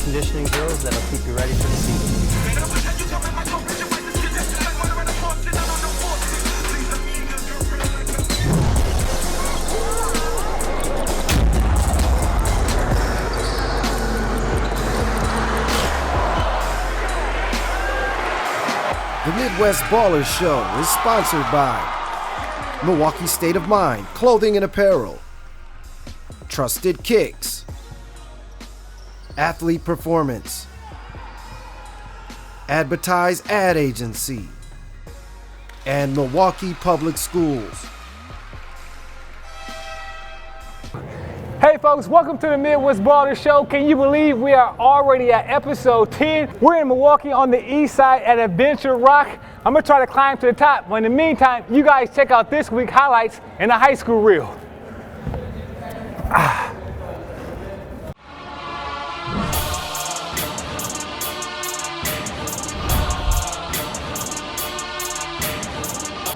conditioning drills that'll keep you ready for the season. The Midwest Ballers Show is sponsored by Milwaukee State of Mind Clothing and Apparel, Trusted Kicks, Athlete Performance, Advertise Ad Agency, and Milwaukee Public Schools. Hey folks, welcome to the Midwest Ballers Show. Can you believe we are already at episode 10? We're in Milwaukee on the east side at Adventure Rock. I'm gonna try to climb to the top, but in the meantime, you guys check out this week's highlights in the high school reel.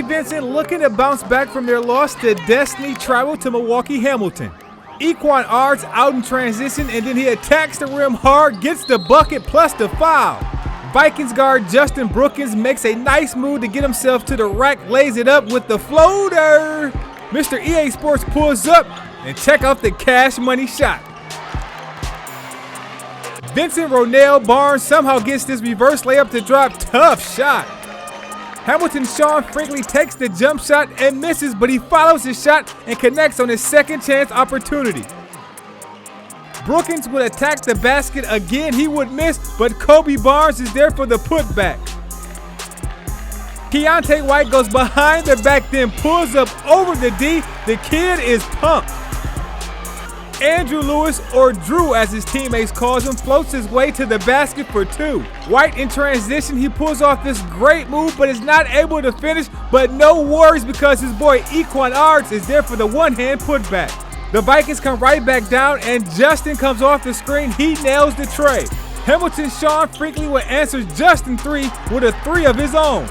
Vincent looking to bounce back from their loss to Destiny Tribal to Milwaukee Hamilton. Equine Arts out in transition, and then he attacks the rim hard, gets the bucket plus the foul. Vikings guard Justin Brookins makes a nice move to get himself to the rack, lays it up with the floater. Mr. EA Sports pulls up, and check out the cash money shot. Vincent Ronell Barnes somehow gets this reverse layup to drop. Tough shot. Hamilton Sean Franklin takes the jump shot and misses, but he follows his shot and connects on his second chance opportunity. Brookins would attack the basket again. He would miss, but Kobe Barnes is there for the putback. Keontae White goes behind the back, then pulls up over the D. The kid is pumped. Andrew Lewis, or Drew as his teammates calls him, floats his way to the basket for two. White in transition, he pulls off this great move but is not able to finish, but no worries because his boy Equine Arts is there for the one-hand putback. The Vikings come right back down and Justin comes off the screen. He nails the tray. Hamilton Sean Franklin will answer Justin 3 with a 3 of his own.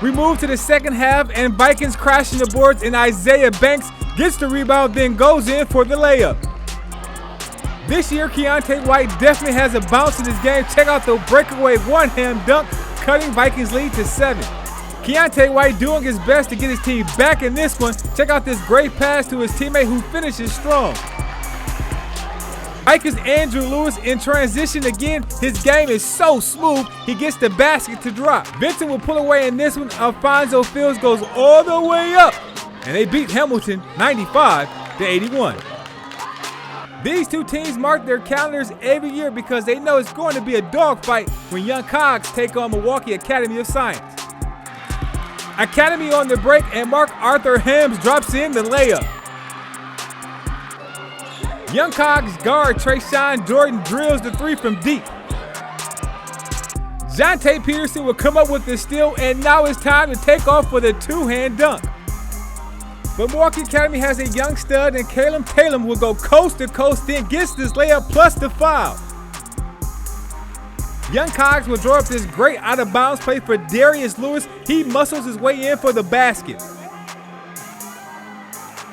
We move to the second half and Vikings crashing the boards, and Isaiah Banks gets the rebound, then goes in for the layup. This year, Keontae White definitely has a bounce in his game. Check out the breakaway one-hand dunk, cutting Vikings lead to 7. Keontae White doing his best to get his team back in this one. Check out this great pass to his teammate who finishes strong. Vikings Andrew Lewis in transition again. His game is so smooth, he gets the basket to drop. Vincent will pull away in this one. Alfonso Fields goes all the way up, and they beat Hamilton 95-81. These two teams mark their calendars every year because they know it's going to be a dogfight when Young Coggs take on Milwaukee Academy of Science. Academy on the break, and Mark Arthur Hams drops in the layup. Young Coggs guard Trayshawn Jordan drills the 3 from deep. Jonte Peterson will come up with the steal, and now it's time to take off for the two-hand dunk. But Milwaukee Academy has a young stud, and Caleb Taylor will go coast to coast, then gets this layup plus the foul. Young Coggs will draw up this great out-of-bounds play for Darius Lewis. He muscles his way in for the basket.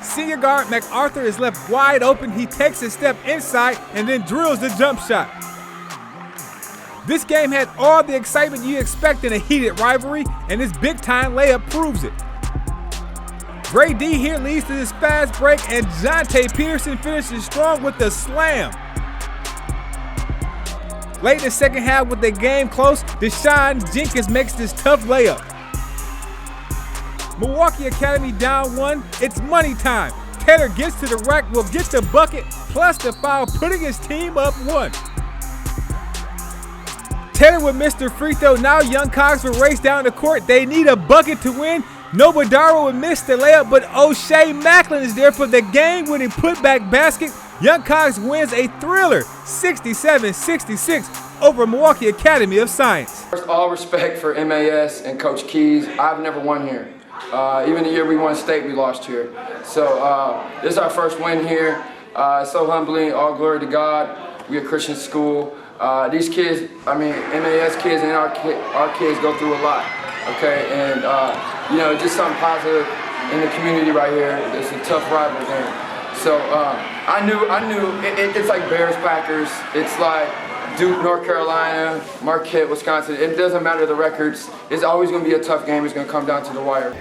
Senior guard MacArthur is left wide open. He takes a step inside and then drills the jump shot. This game had all the excitement you expect in a heated rivalry, and this big-time layup proves it. Gray D here leads to this fast break, and Jonte Peterson finishes strong with the slam. Late in the second half with the game close, Deshaun Jenkins makes this tough layup. Milwaukee Academy down 1. It's money time. Taylor gets to the rack, will get the bucket plus the foul, putting his team up 1. Taylor with Mr. Free Throw. Now Young Coggs will race down the court. They need a bucket to win. Nobodaro would miss the layup, but O'Shea Macklin is there for the game-winning putback basket. Young Coggs wins a thriller, 67-66 over Milwaukee Academy of Science. First, all respect for MAS and Coach Keys. I've never won here. Even the year we won state, we lost here. So this is our first win here. It's so humbling. All glory to God. We're a Christian school. These kids, I mean, MAS kids and our kids go through a lot. Okay, and you know, just something positive in the community right here. It's a tough rival game. So I knew it's like Bears Packers. It's like Duke, North Carolina, Marquette, Wisconsin. It doesn't matter the records. It's always going to be a tough game. It's going to come down to the wire.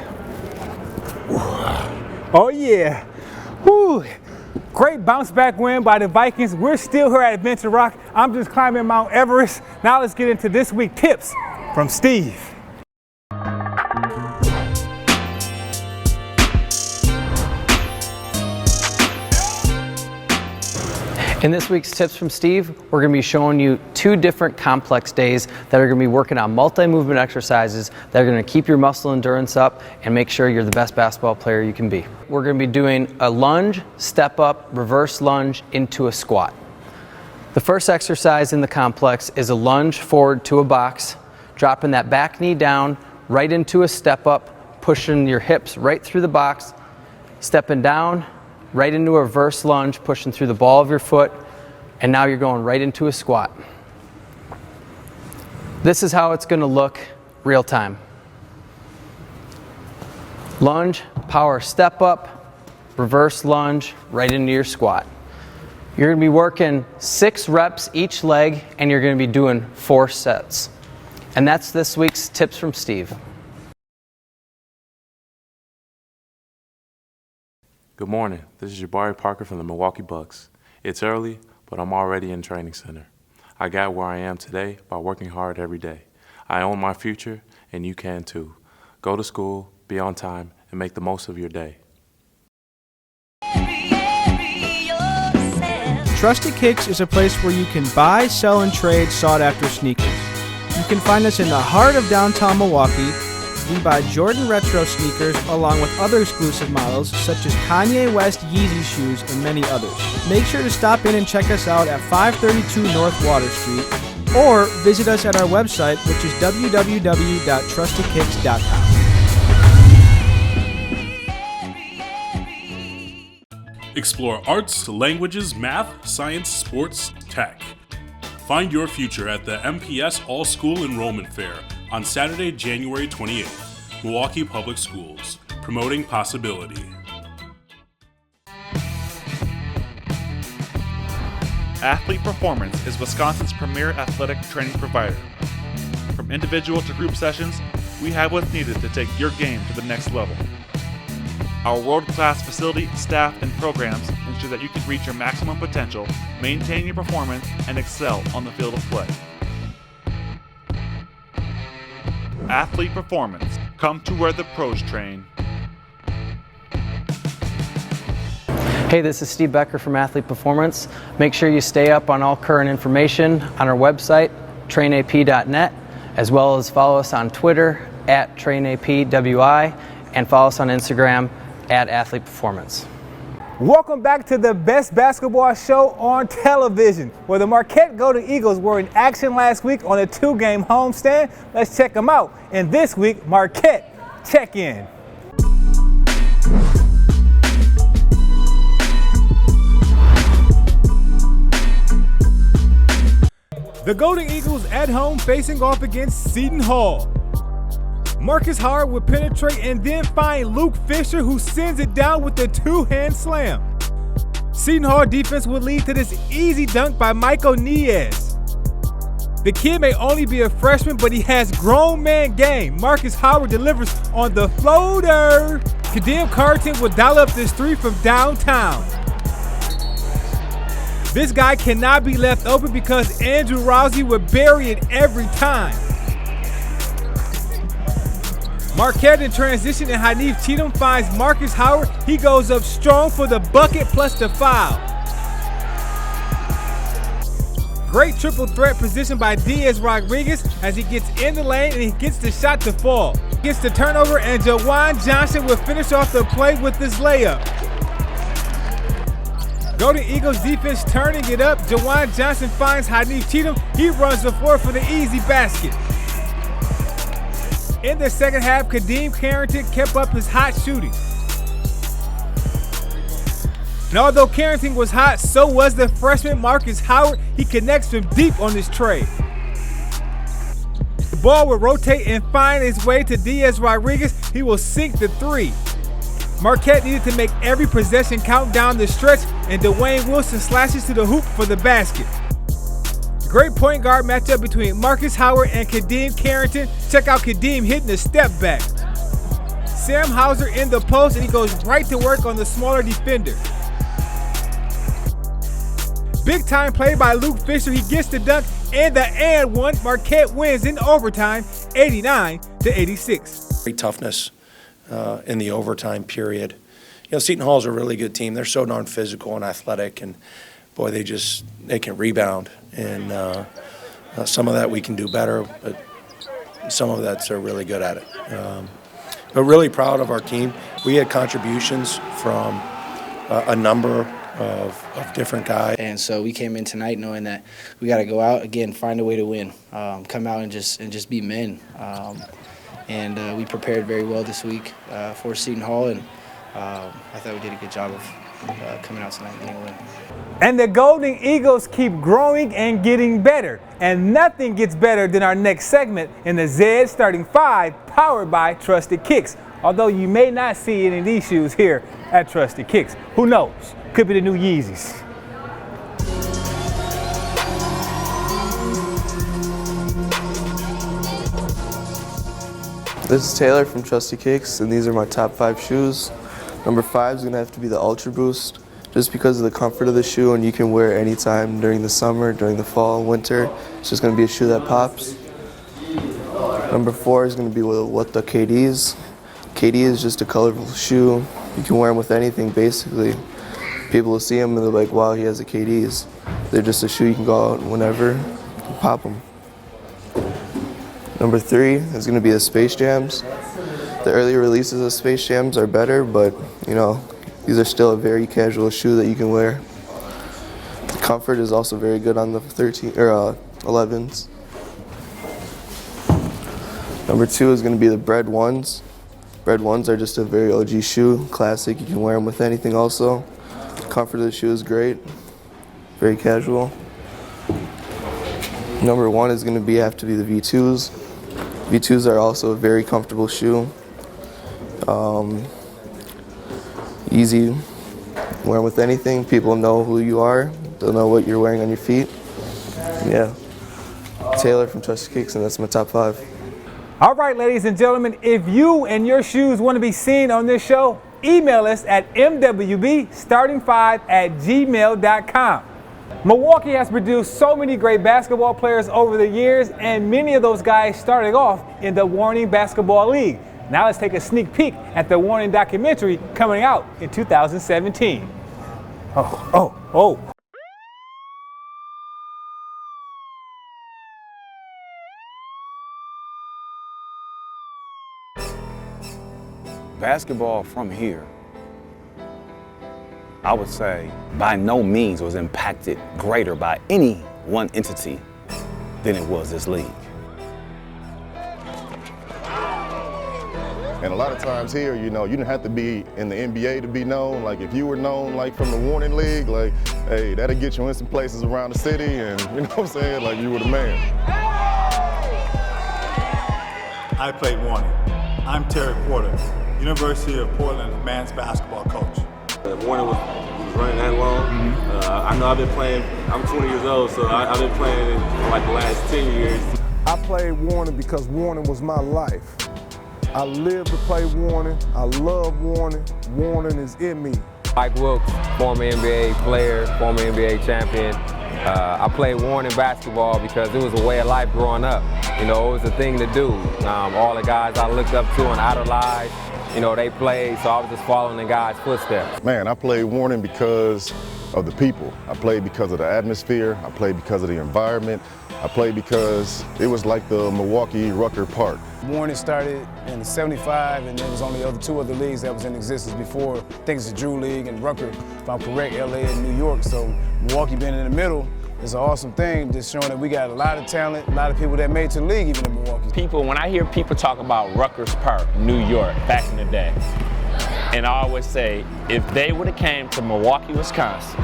Oh yeah. Whew. Great bounce back win by the Vikings. We're still here at Adventure Rock. I'm just climbing Mount Everest. Now let's get into this week's tips from Steve. In this week's Tips from Steve, we're going to be showing you 2 different complex days that are going to be working on multi-movement exercises that are going to keep your muscle endurance up and make sure you're the best basketball player you can be. We're going to be doing a lunge, step up, reverse lunge into a squat. The first exercise in the complex is a lunge forward to a box, dropping that back knee down right into a step up, pushing your hips right through the box, stepping down, right into a reverse lunge, pushing through the ball of your foot, and now you're going right into a squat. This is how it's going to look real time. Lunge, power step up, reverse lunge, right into your squat. You're going to be working 6 reps each leg, and you're going to be doing 4 sets. And that's this week's Tips from Steve. Good morning, this is Jabari Parker from the Milwaukee Bucks. It's early, but I'm already in training center. I got where I am today by working hard every day. I own my future, and you can too. Go to school, be on time, and make the most of your day. Trusted Kicks is a place where you can buy, sell, and trade sought-after sneakers. You can find us in the heart of downtown Milwaukee. We buy Jordan Retro sneakers along with other exclusive models such as Kanye West Yeezy shoes and many others. Make sure to stop in and check us out at 532 North Water Street or visit us at our website, which is www.trustedkicks.com. Explore arts, languages, math, science, sports, tech. Find your future at the MPS All School Enrollment Fair on Saturday, January 28th, Milwaukee Public Schools, promoting possibility. Athlete Performance is Wisconsin's premier athletic training provider. From individual to group sessions, we have what's needed to take your game to the next level. Our world-class facility, staff, and programs ensure that you can reach your maximum potential, maintain your performance, and excel on the field of play. Athlete Performance. Come to where the pros train. Hey, this is Steve Becker from Athlete Performance. Make sure you stay up on all current information on our website, trainap.net, as well as follow us on Twitter at trainapwi, and follow us on Instagram at Athlete Performance. Welcome back to the best basketball show on television, where the Marquette Golden Eagles were in action last week on a 2-game homestand. Let's check them out. And this week, Marquette check-in. The Golden Eagles at home facing off against Seton Hall. Marcus Howard would penetrate and then find Luke Fisher, who sends it down with a 2-hand slam. Seton Hall defense would lead to this easy dunk by Michael Niez. The kid may only be a freshman, but he has grown man game. Marcus Howard delivers on the floater. Kadeem Carlton would dial up this 3 from downtown. This guy cannot be left open because Andrew Rousey would bury it every time. Marquette in transition, and Hanif Cheatham finds Marcus Howard. He goes up strong for the bucket plus the foul. Great triple threat position by Diaz Rodriguez as he gets in the lane and he gets the shot to fall. Gets the turnover, and Jawan Johnson will finish off the play with this layup. Golden Eagles defense turning it up. Jawan Johnson finds Hanif Cheatham. He runs the floor for the easy basket. In the second half, Kadeem Carrington kept up his hot shooting. And although Carrington was hot, so was the freshman Marcus Howard. He connects from deep on this trade. The ball will rotate and find its way to Diaz Rodriguez. He will sink the 3. Marquette needed to make every possession count down the stretch, and Dwayne Wilson slashes to the hoop for the basket. Great point guard matchup between Marcus Howard and Kadeem Carrington. Check out Kadeem hitting the step back. Sam Hauser in the post, and he goes right to work on the smaller defender. Big time play by Luke Fisher. He gets the dunk and the and one. Marquette wins in overtime, 89-86. Great toughness in the overtime period. You know, Seton Hall is a really good team. They're so darn physical and athletic, and boy, they can rebound. And some of that we can do better, but some of that's they're really good at it. But really proud of our team. We had contributions from a number of different guys. And so we came in tonight knowing that we got to go out, again, find a way to win, come out and just be men. And we prepared very well this week for Seton Hall, and I thought we did a good job of coming out tonight and getting a win. And the Golden Eagles keep growing and getting better. And nothing gets better than our next segment in the Zed Starting 5, powered by Trusted Kicks. Although you may not see any of these shoes here at Trusted Kicks. Who knows? Could be the new Yeezys. This is Taylor from Trusted Kicks, and these are my top 5 shoes. Number 5 is going to have to be the Ultra Boost, just because of the comfort of the shoe, and you can wear it anytime during the summer, during the fall, winter. It's just going to be a shoe that pops. Number 4 is going to be with the KDs. KD is just a colorful shoe. You can wear them with anything, basically. People will see them and they're like, wow, he has a KDs. They're just a shoe you can go out whenever and pop them. Number 3 is going to be the Space Jams. The earlier releases of Space Jams are better, but you know, these are still a very casual shoe that you can wear. The comfort is also very good on the 11s. Number 2 is going to be the Bread 1s. Bread 1s are just a very OG shoe, classic. You can wear them with anything also. The comfort of the shoe is great, very casual. Number 1 is going to have to be the V2s. V2s are also a very comfortable shoe. Easy, wear them with anything. People know who you are. They'll know what you're wearing on your feet. Yeah. Taylor from Trusted Kicks, and that's my top 5. All right, ladies and gentlemen, if you and your shoes want to be seen on this show, email us at mwbstarting5@gmail.com. Milwaukee has produced so many great basketball players over the years, and many of those guys started off in the Warning Basketball League. Now let's take a sneak peek at the Warning documentary coming out in 2017. Oh. Basketball from here, I would say, by no means was impacted greater by any one entity than it was this league. And a lot of times here, you know, you didn't have to be in the NBA to be known. Like if you were known like from the Warning League, like, hey, that'll get you in some places around the city, and you know what I'm saying? Like you were the man. I played Warning. I'm Terry Porter, University of Portland men's basketball coach. Warning was running that long. I know I've been playing, I'm 20 years old, so I've been playing for like the last 10 years. I played Warning because Warning was my life. I live to play Warning. I love Warning. Warning is in me. Mike Wilkes, former NBA player, former NBA champion. I played Warning basketball because it was a way of life growing up. You know, it was a thing to do. All the guys I looked up to and idolized, you know, they played, so I was just following in guys' footsteps. Man, I played Warning because of the people. I played because of the atmosphere. I played because of the environment. I played because it was like the Milwaukee Rucker Park. Warning started in '75, and there was only two other leagues that was in existence before. I think it's the Drew League and Rucker, if I'm correct, LA and New York. So Milwaukee being in the middle is an awesome thing, just showing that we got a lot of talent, a lot of people that made it to the league even in Milwaukee. When I hear people talk about Rutgers Park, New York, back in the day, and I always say, if they would have came to Milwaukee, Wisconsin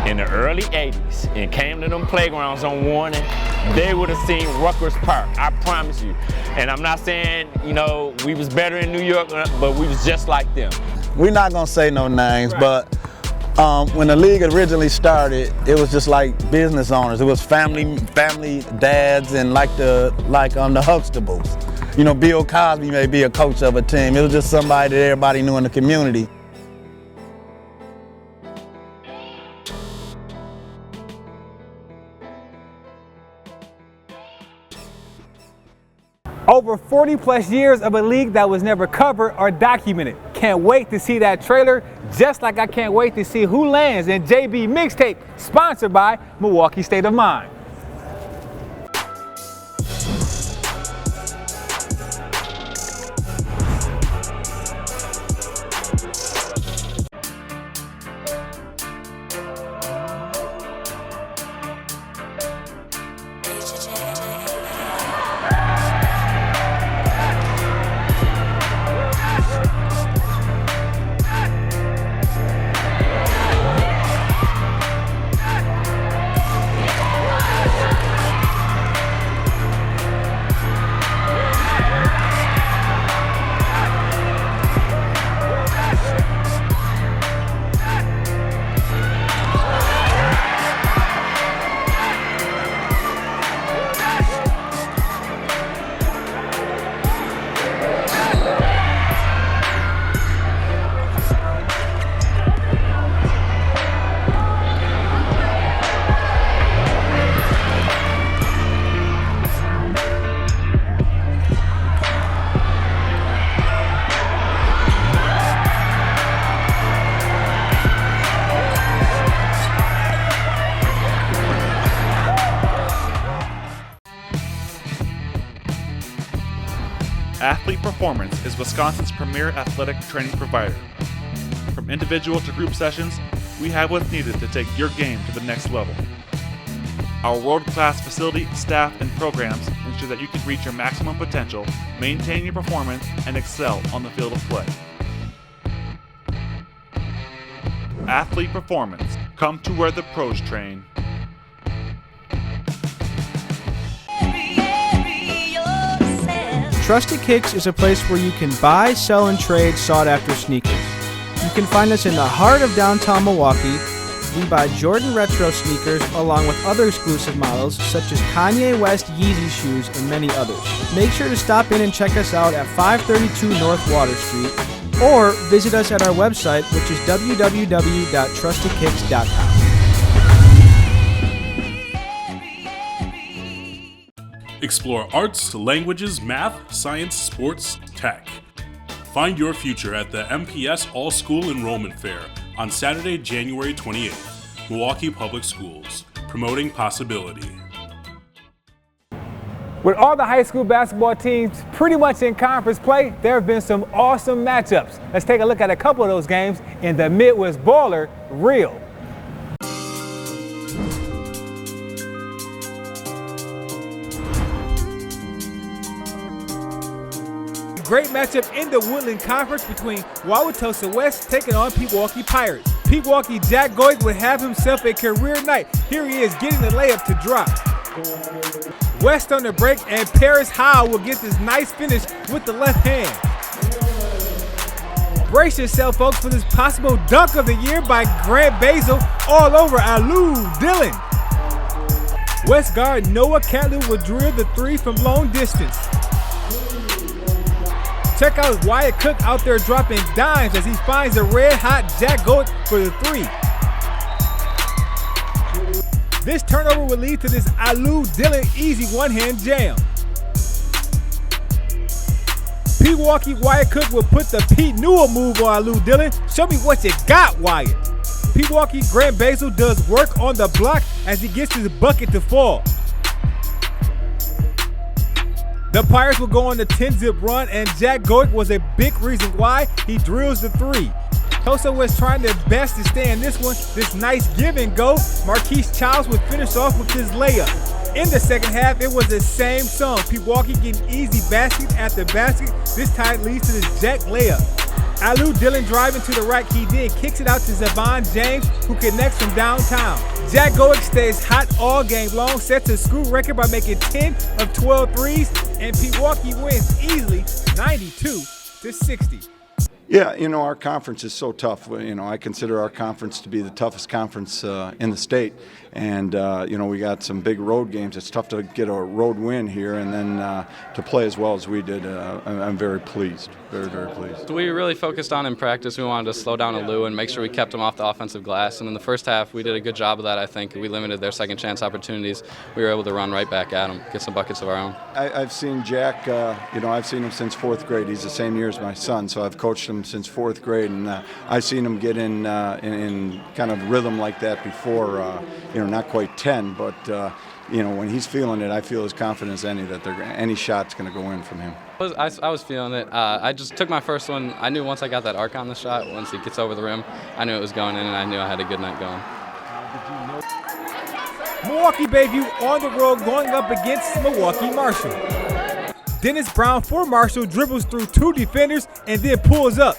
in the early 80s and came to them playgrounds on Warning, they would have seen Rutgers Park, I promise you. And I'm not saying, you know, we was better in New York, but we was just like them. We're not gonna say no names, but When the league originally started, it was just like business owners. It was family dads and like the Huxtables. You know, Bill Cosby may be a coach of a team. It was just somebody that everybody knew in the community. Over 40 plus years of a league that was never covered or documented. Can't wait to see that trailer, just like I can't wait to see who lands in JB Mixtape, sponsored by Milwaukee State of Mind. Athlete Performance is Wisconsin's premier athletic training provider. From individual to group sessions, we have what's needed to take your game to the next level. Our world-class facility, staff, and programs ensure that you can reach your maximum potential, maintain your performance, and excel on the field of play. Athlete Performance. Come to where the pros train. Trusted Kicks is a place where you can buy, sell, and trade sought-after sneakers. You can find us in the heart of downtown Milwaukee. We buy Jordan Retro sneakers along with other exclusive models such as Kanye West Yeezy shoes and many others. Make sure to stop in and check us out at 532 North Water Street or visit us at our website, which is www.trustedkicks.com. Explore arts, languages, math, science, sports, tech. Find your future at the MPS All-School Enrollment Fair on Saturday, January 28th, Milwaukee Public Schools, promoting possibility. With all the high school basketball teams pretty much in conference play, there have been some awesome matchups. Let's take a look at a couple of those games in the Midwest Baller Reel. Great matchup in the Woodland Conference between Wauwatosa West taking on Pewaukee Pirates. Pewaukee Jack Goig would have himself a career night. Here he is getting the layup to drop. West on the break, and Paris Howe will get this nice finish with the left hand. Brace yourself, folks, for this possible dunk of the year by Grant Basil all over Alou Dillon. West guard Noah Catley will drill the three from long distance. Check out Wyatt Cook out there dropping dimes as he finds a red-hot Jack Goat for the three. This turnover will lead to this Alou Dillon easy one-hand jam. Pewaukee Wyatt Cook will put the Pete Newell move on Alou Dillon. Show me what you got, Wyatt. Pewaukee Grant Basil does work on the block as he gets his bucket to fall. The Pirates will go on the 10-zip run, and Jack Goik was a big reason why he drills the three. Tosa was trying their best to stay in this one. This nice give and go. Marquise Childs would finish off with his layup. In the second half, it was the same song. Pewaukee getting easy basket after basket. This time leads to this Jack layup. Alou Dillon driving to the right. He then kicks it out to Zavon James, who connects from downtown. Jack Goik stays hot all game long, sets a school record by making 10 of 12 threes, and Pewaukee wins easily 92-60. Yeah, you know, our conference is so tough. You know, I consider our conference to be the toughest conference in the state. And, you know, we got some big road games. It's tough to get a road win here and then to play as well as we did. I'm very pleased, very, very pleased. We really focused on in practice. We wanted to slow down Lou and make sure we kept them off the offensive glass. And in the first half, we did a good job of that, I think. We limited their second chance opportunities. We were able to run right back at them, get some buckets of our own. I've seen Jack, you know, I've seen him since 4th grade. He's the same year as my son, so I've coached him since 4th grade, and I've seen him get in kind of rhythm like that before, you know, not quite 10, but, you know, when he's feeling it, I feel as confident as any that any shot's going to go in from him. I was feeling it. I just took my first one. I knew once I got that arc on the shot, once he gets over the rim, I knew it was going in, and I knew I had a good night going. Milwaukee Bayview on the road going up against Milwaukee Marshall. Dennis Brown for Marshall dribbles through 2 defenders and then pulls up.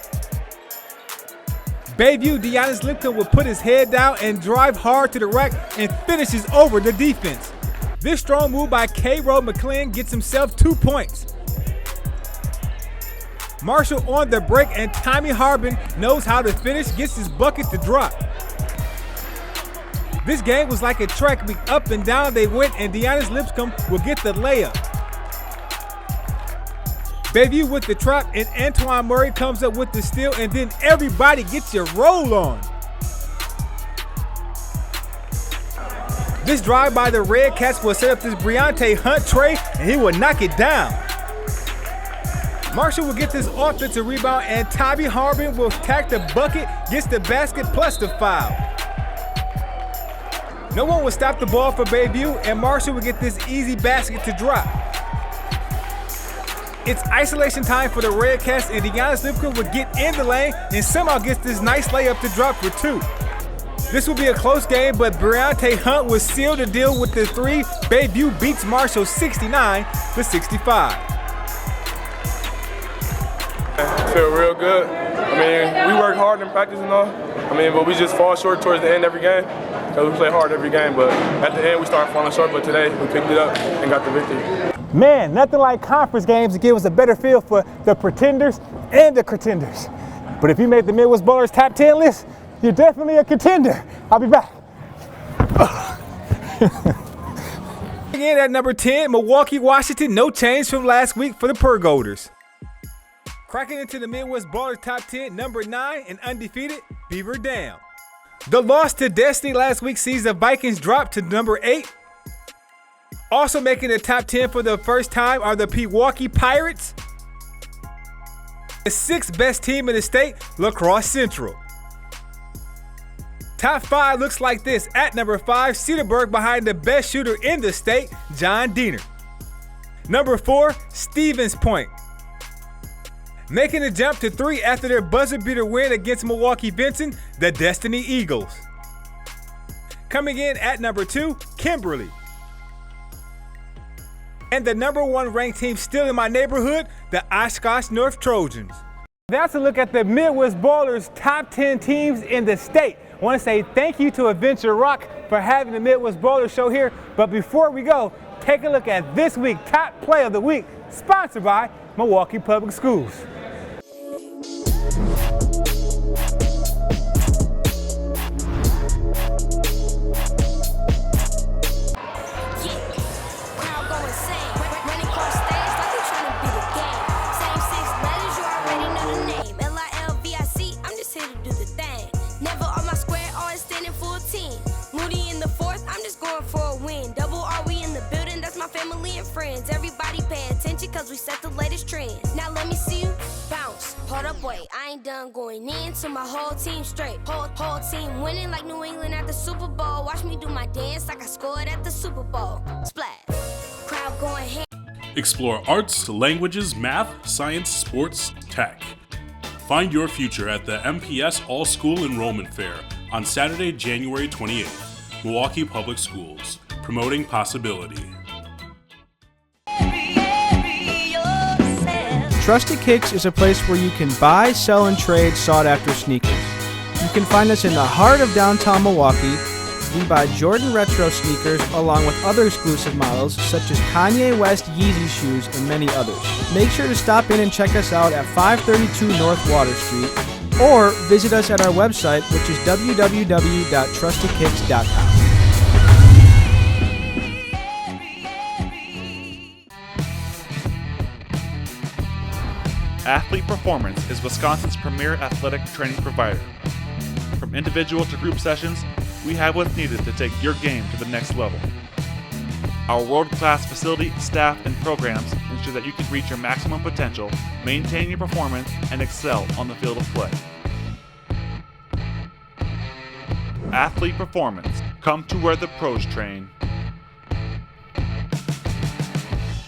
Bayview, Deonis Lipton will put his head down and drive hard to the rack and finishes over the defense. This strong move by K-Row McClellan gets himself 2 points. Marshall on the break, and Tommy Harbin knows how to finish, gets his bucket to drop. This game was like a track meet. Up and down they went, and Deonis Lipscomb will get the layup. Bayview with the trap, and Antoine Murray comes up with the steal, and then everybody gets your roll on. This drive by the Red Cats will set up this Briante Hunt tray, and he will knock it down. Marshall will get this offensive rebound, and Tommy Harbin will attack the bucket, gets the basket plus the foul. No one will stop the ball for Bayview, and Marshall will get this easy basket to drop. It's isolation time for the Red Cats, and Deonis Lipscomb will get in the lane and somehow gets this nice layup to drop for 2. This will be a close game, but Briante Hunt will seal the deal with the 3. Bayview beats Marshall 69-65. I feel real good. I mean, we work hard in practice and all. I mean, but we just fall short towards the end every game. Because we play hard every game, but at the end we start falling short, but today we picked it up and got the victory. Man, nothing like conference games to give us a better feel for the pretenders and the contenders. But if you made the Midwest Ballers Top 10 list, you're definitely a contender. I'll be back. Again at number 10, Milwaukee, Washington. No change from last week for the Pergolders. Cracking into the Midwest Ballers Top 10, number 9, and undefeated, Beaver Dam. The loss to Destiny last week sees the Vikings drop to number 8. Also making the top 10 for the first time are the Pewaukee Pirates. The 6th best team in the state, La Crosse Central. Top 5 looks like this. At number 5, Cedarburg behind the best shooter in the state, John Diener. Number 4, Stevens Point. Making the jump to 3 after their buzzer beater win against Milwaukee Vincent, the Destiny Eagles. Coming in at number 2, Kimberly. And the number 1 ranked team still in my neighborhood, the Oshkosh North Trojans. That's a look at the Midwest Ballers Top 10 teams in the state. I want to say thank you to Adventure Rock for having the Midwest Ballers show here. But before we go, take a look at this week's Top Play of the Week, sponsored by Milwaukee Public Schools. Friends, everybody pay attention cause we set the latest trends. Now let me see you bounce. Hold up, wait, I ain't done going in to my whole team straight. Whole team winning like New England at the Super Bowl. Watch me do my dance like I scored at the Super Bowl. Splash, crowd going ham. Explore arts, languages, math, science, sports, tech. Find your future at the MPS All School Enrollment Fair on Saturday, January 28th. Milwaukee Public Schools, promoting possibility. Trusted Kicks is a place where you can buy, sell, and trade sought-after sneakers. You can find us in the heart of downtown Milwaukee. We buy Jordan Retro sneakers along with other exclusive models such as Kanye West Yeezy shoes and many others. Make sure to stop in and check us out at 532 North Water Street or visit us at our website, which is www.trustedkicks.com. Athlete Performance is Wisconsin's premier athletic training provider. From individual to group sessions, we have what's needed to take your game to the next level. Our world-class facility, staff, and programs ensure that you can reach your maximum potential, maintain your performance, and excel on the field of play. Athlete Performance. Come to where the pros train.